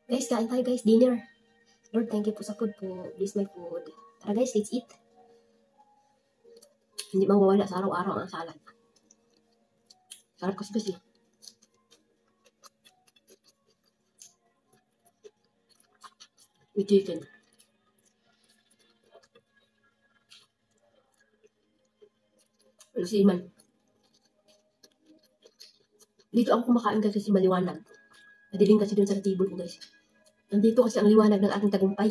Guys, kain tayo guys, dinner. Lord, thank you po sa food po. Bless my food. Tara guys, let's eat. Hindi mawawala sa araw-araw ang salad. Sarap kasi. With chicken. Lusiman. Dito ako kumakain kasi maliwanag. Madilim kasi dun sa table ko guys. Nandito kasi ang liwanag ng ating tagumpay.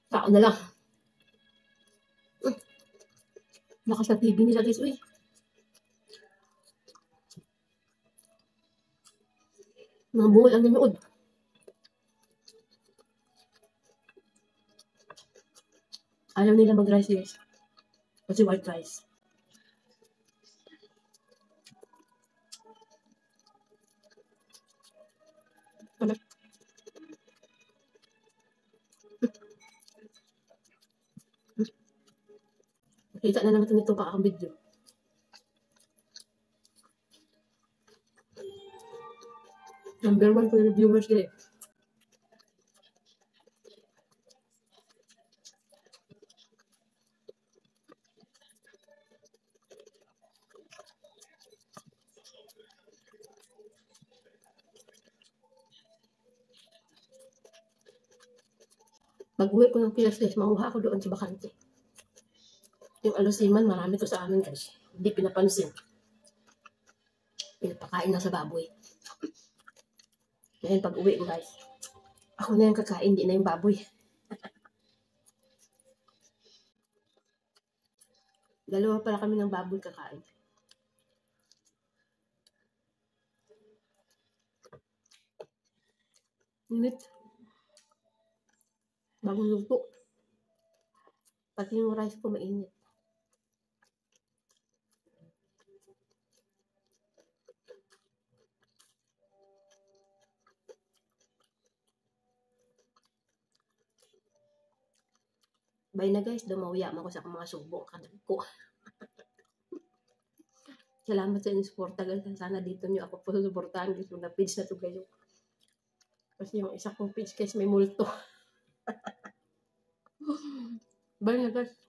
Tao na lang. Lakas na TV nila guys. Uy. Mga bungol ang nanood. Ayaw nila mag-rice guys. Kasi white rice. Kita na naman ito pa akong video. Number 1 po yung viewers guys. Pag-uwi ko ng Pilas guys, makuha ako doon sa bakante. Yung alusiman, marami to sa amin guys. Hindi pinapansin. Pinapakain na sa baboy. Ngayon pag-uwi ko guys, ako na yung kakain, hindi na yung baboy. Dalawa pala kami ng baboy kakain. Init. Bagong luto. Pati yung rice ko mainit. Bye na guys, dumawya mo ko sa mga subong kadag ko. Salamat sa inyong suporta guys. Sana dito nyo ako po suportahan guys. Yung page na to guys. Kasi yung isa kong page guys may multo. Bye na guys.